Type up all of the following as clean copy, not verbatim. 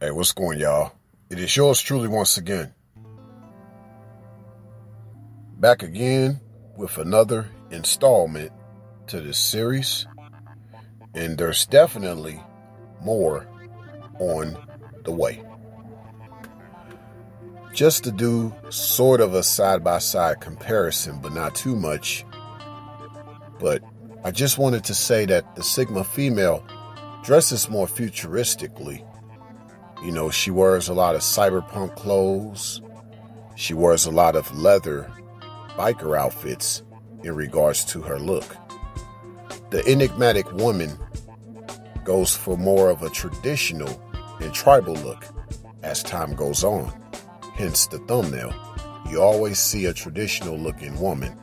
Hey, what's going, y'all? It is yours truly once again. Back again with another installment to this series. And there's definitely more on the way. Just to do sort of a side-by-side comparison, but not too much. But I just wanted to say that the Sigma female dresses more futuristically. You know, she wears a lot of cyberpunk clothes. She wears a lot of leather biker outfits in regards to her look. The Enigmatic Woman goes for more of a traditional and tribal look as time goes on. Hence the thumbnail. You always see a traditional looking woman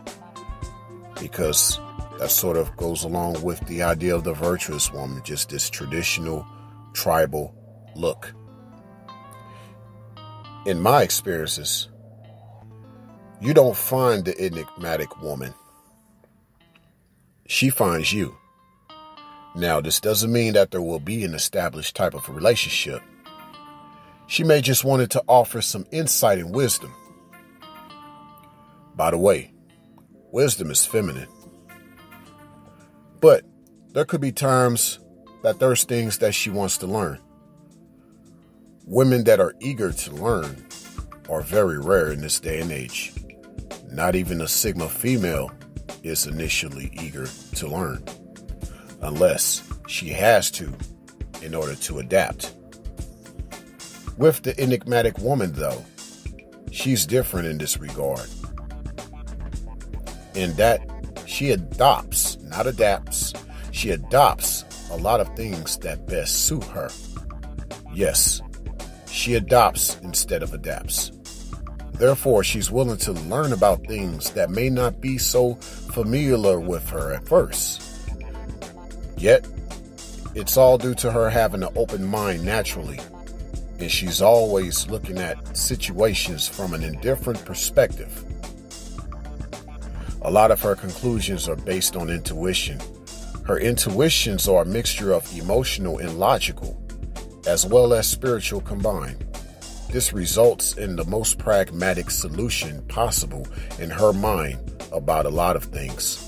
because that sort of goes along with the idea of the virtuous woman, just this traditional tribal look. In my experiences, you don't find the enigmatic woman. She finds you. Now, this doesn't mean that there will be an established type of a relationship. She may just wanted to offer some insight and wisdom. By the way, wisdom is feminine. But there could be times that there's things that she wants to learn. Women that are eager to learn are very rare in this day and age. Not even a Sigma female is initially eager to learn, unless she has to in order to adapt. With the enigmatic woman, though, she's different in this regard. In that she adopts, not adapts, she adopts a lot of things that best suit her. Yes. She adopts instead of adapts. Therefore, she's willing to learn about things that may not be so familiar with her at first. Yet, it's all due to her having an open mind naturally, and she's always looking at situations from an indifferent perspective. A lot of her conclusions are based on intuition. Her intuitions are a mixture of emotional and logical, as well as spiritual combined. This results in the most pragmatic solution possible in her mind about a lot of things.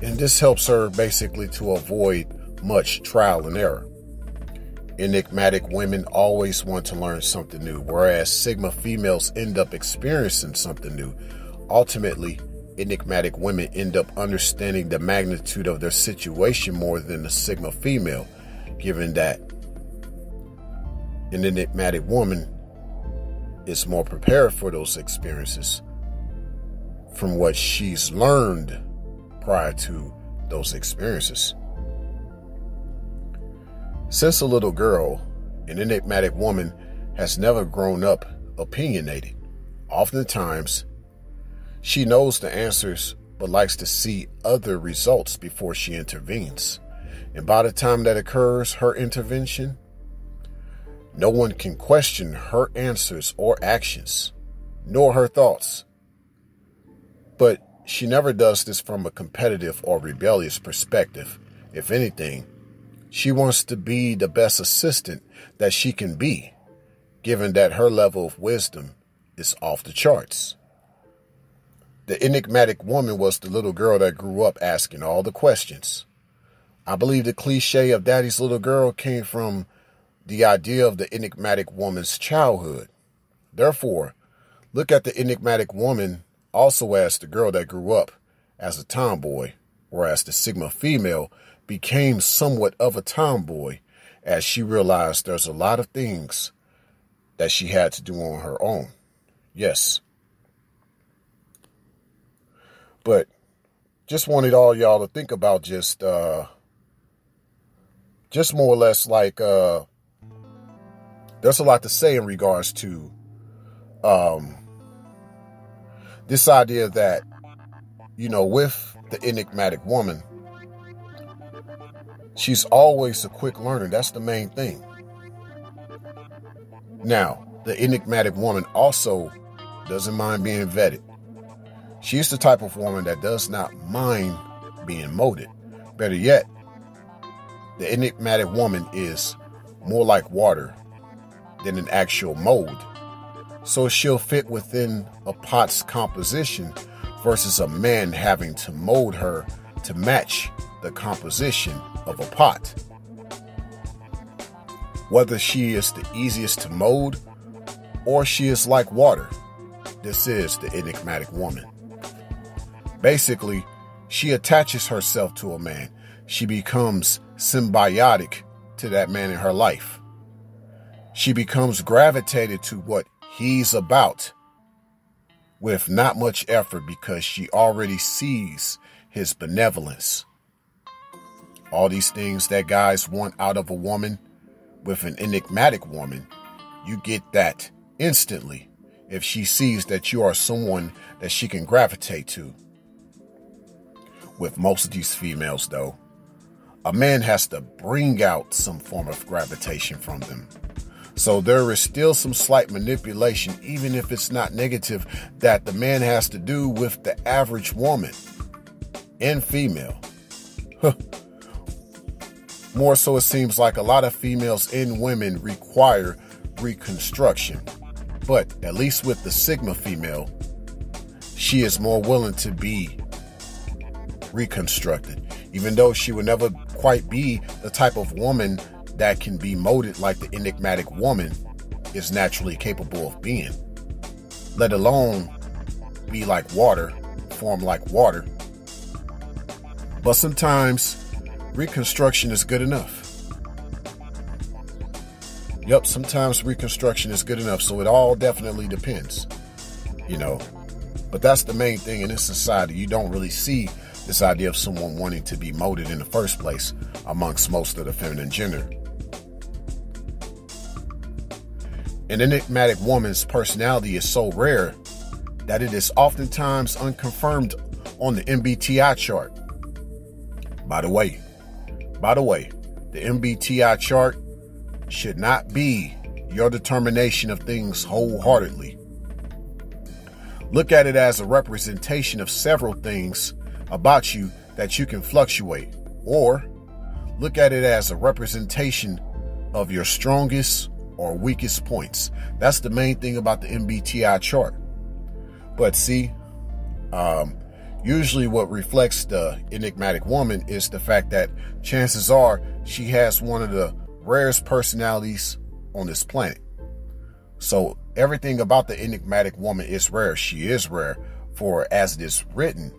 And this helps her basically to avoid much trial and error. Enigmatic women always want to learn something new, whereas Sigma females end up experiencing something new. Ultimately, enigmatic women end up understanding the magnitude of their situation more than the Sigma female, given that an enigmatic woman is more prepared for those experiences from what she's learned prior to those experiences. Since a little girl, an enigmatic woman has never grown up opinionated. Oftentimes, she knows the answers but likes to see other results before she intervenes. And by the time that occurs, her intervention, no one can question her answers or actions, nor her thoughts. But she never does this from a competitive or rebellious perspective. If anything, she wants to be the best assistant that she can be, given that her level of wisdom is off the charts. The enigmatic woman was the little girl that grew up asking all the questions. I believe the cliche of daddy's little girl came from the idea of the enigmatic woman's childhood. Therefore, look at the enigmatic woman also as the girl that grew up as a tomboy, whereas the Sigma female became somewhat of a tomboy as she realized there's a lot of things that she had to do on her own. Yes. But just wanted all y'all to think about just more or less like there's a lot to say in regards to this idea that, you know, with the enigmatic woman, she's always a quick learner. That's the main thing. Now, the enigmatic woman also doesn't mind being vetted. She's the type of woman that does not mind being molded. Better yet, the enigmatic woman is more like water than an actual mold. So she'll fit within a pot's composition versus a man having to mold her to match the composition of a pot. Whether she is the easiest to mold or she is like water, this is the enigmatic woman. Basically, she attaches herself to a man. She becomes symbiotic to that man in her life. She becomes gravitated to what he's about with not much effort because she already sees his benevolence. All these things that guys want out of a woman, with an enigmatic woman, you get that instantly if she sees that you are someone that she can gravitate to. With most of these females, though, a man has to bring out some form of gravitation from them. So there is still some slight manipulation, even if it's not negative, that the man has to do with the average woman and female. More so, it seems like a lot of females and women require reconstruction. But at least with the Sigma female, she is more willing to be reconstructed, even though she would never quite be the type of woman that can be molded like the enigmatic woman is naturally capable of being, let alone be like water, form like water. But sometimes reconstruction is good enough. Yep, sometimes reconstruction is good enough. So it all definitely depends, But that's the main thing in this society. You don't really see this idea of someone wanting to be molded in the first place amongst most of the feminine gender. An enigmatic woman's personality is so rare that it is oftentimes unconfirmed on the MBTI chart. By the way, the MBTI chart should not be your determination of things wholeheartedly. Look at it as a representation of several things about you that you can fluctuate, or look at it as a representation of your strongest or weakest points. That's the main thing about the MBTI chart. But see, usually what reflects the enigmatic woman is the fact that chances are she has one of the rarest personalities on this planet. So everything about the enigmatic woman is rare. She is rare, for as it is written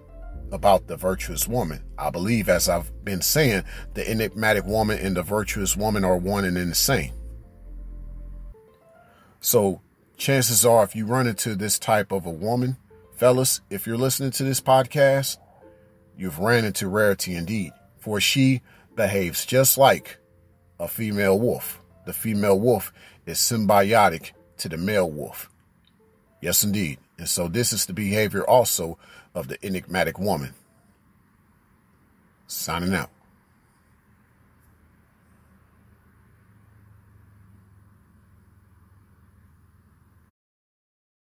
about the virtuous woman. I believe, as I've been saying, the enigmatic woman and the virtuous woman are one and the same. So chances are, if you run into this type of a woman, fellas, if you're listening to this podcast, you've ran into rarity indeed, for she behaves just like a female wolf. The female wolf is symbiotic to the male wolf. Yes, indeed. And so this is the behavior also of the enigmatic woman. Signing out.